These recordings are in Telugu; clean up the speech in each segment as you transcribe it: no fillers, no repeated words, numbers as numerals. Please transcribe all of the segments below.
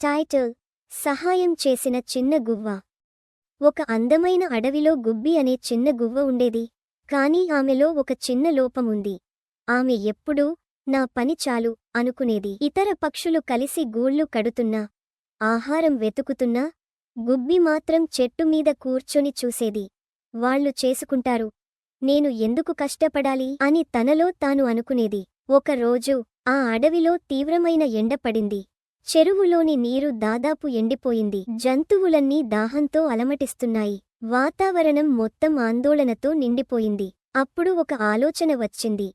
టైటిల్: సహాయం చేసిన చిన్న గువ్వ. ఒక అందమైన అడవిలో గుబ్బి అనే చిన్న గువ్వ ఉండేది. కాని ఆమెలో ఒక చిన్న లోపముంది. ఆమె ఎప్పుడూ నా పని చాలు అనుకునేది. ఇతర పక్షులు కలిసి గూళ్ళు కడుతున్నా, ఆహారం వెతుకుతున్నా, గుబ్బి మాత్రం చెట్టుమీద కూర్చొని చూసేది. వాళ్ళు చేసుకుంటారు, నేను ఎందుకు కష్టపడాలి అని తనలో తాను అనుకునేది. ఒకరోజు ఆ అడవిలో తీవ్రమైన ఎండ పడింది. చెరువులోని నీరు దాదాపు ఎండిపోయింది. జంతువులన్నీ దాహంతో అలమటిస్తున్నాయి. వాతావరణం మొత్తం ఆందోళనతో నిండిపోయింది. అప్పుడు ఒక ఆలోచన వచ్చింది.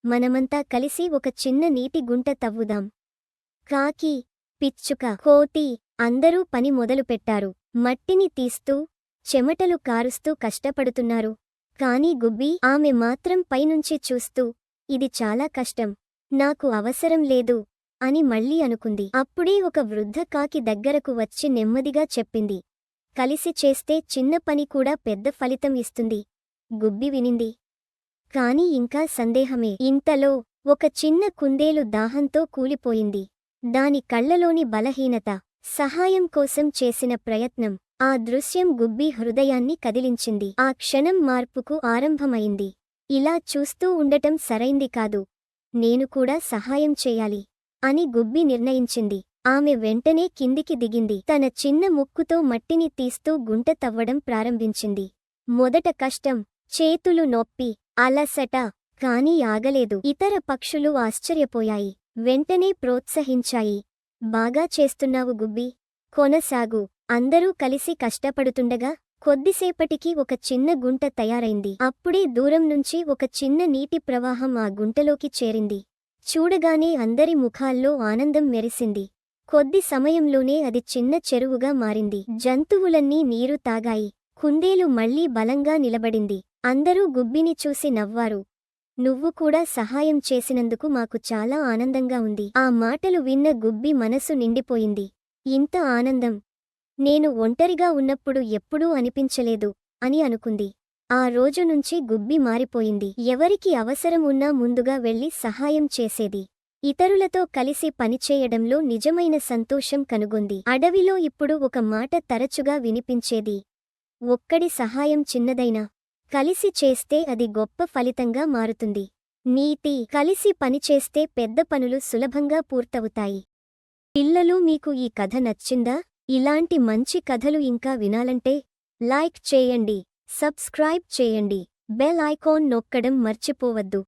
మనమంతా కలిసి ఒక చిన్న నీటి గుంట తవ్వుదాం. కాకి, పిచ్చుక, కోతి అందరూ పని మొదలుపెట్టారు. మట్టిని తీస్తూ, చెమటలు కారుస్తూ కష్టపడుతున్నారు. కాని గుబ్బి ఆమె మాత్రం పైనుంచి చూస్తూ, ఇది చాలా కష్టం, నాకు అవసరం లేదు అని మళ్ళీ అనుకుంది. అప్పుడే ఒక వృద్ధ కాకి దగ్గరకు వచ్చి నెమ్మదిగా చెప్పింది, కలిసి చేస్తే చిన్న పని కూడా పెద్ద ఫలితం ఇస్తుంది. గుబ్బి వినింది. కాని ఇంకా సందేహమే. ఇంతలో ఒక చిన్న కుందేలు దాహంతో కూలిపోయింది. దాని కళ్లలోని బలహీనత, సహాయం కోసం చేసిన ప్రయత్నం, ఆ దృశ్యం గుబ్బి హృదయాన్ని కదిలించింది. ఆ క్షణం మార్పుకు ఆరంభమైంది. ఇలా చూస్తూ ఉండటం సరైంది కాదు, నేను కూడా సహాయం చేయాలి అని గుబ్బి నిర్ణయించింది. ఆమె వెంటనే కిందికి దిగింది. తన చిన్న ముక్కుతో మట్టిని తీస్తూ గుంట తవ్వడం ప్రారంభించింది. మొదట కష్టం, చేతులు నొప్పి, అలసట. కాని ఆగలేదు. ఇతర పక్షులు ఆశ్చర్యపోయాయి. వెంటనే ప్రోత్సహించాయి. బాగా చేస్తున్నావు గుబ్బి, కొనసాగు. అందరూ కలిసి కష్టపడుతుండగా కొద్దిసేపటికి ఒక చిన్న గుంట తయారైంది. అప్పుడే దూరం నుంచి ఒక చిన్న నీటి ప్రవాహం ఆ గుంటలోకి చేరింది. చూడగానే అందరి ముఖాల్లో ఆనందం మెరిసింది. కొద్ది సమయంలోనే అది చిన్న చెరువుగా మారింది. జంతువులన్నీ నీరు తాగాయి. కుందేలు మళ్లీ బలంగా నిలబడింది. అందరూ గుబ్బిని చూసి నవ్వారు. నువ్వు కూడా సహాయం చేసినందుకు మాకు చాలా ఆనందంగా ఉంది. ఆ మాటలు విన్న గుబ్బి మనసు నిండిపోయింది. ఇంత ఆనందం నేను ఒంటరిగా ఉన్నప్పుడు ఎప్పుడూ అనిపించలేదు అని అనుకుంది. ఆ రోజు నుంచి గుబ్బి మారిపోయింది. ఎవరికి అవసరం ఉన్నా ముందుగా వెళ్లి సహాయం చేసేది. ఇతరులతో కలిసి పనిచేయడంలో నిజమైన సంతోషం కనుగొంది. అడవిలో ఇప్పుడు ఒక మాట తరచుగా వినిపించేది. ఒక్కడి సహాయం చిన్నదైనా, కలిసి చేస్తే అది గొప్ప ఫలితంగా మారుతుంది. నీతి: కలిసి పనిచేస్తే పెద్ద పనులు సులభంగా పూర్తవుతాయి. పిల్లలు, మీకు ఈ కథ నచ్చిందా? ఇలాంటి మంచి కథలు ఇంకా వినాలంటే లైక్ చేయండి, సబ్స్క్రైబ్ చేయండి, బెల్ ఐకాన్ నొక్కడం మర్చిపోవద్దు.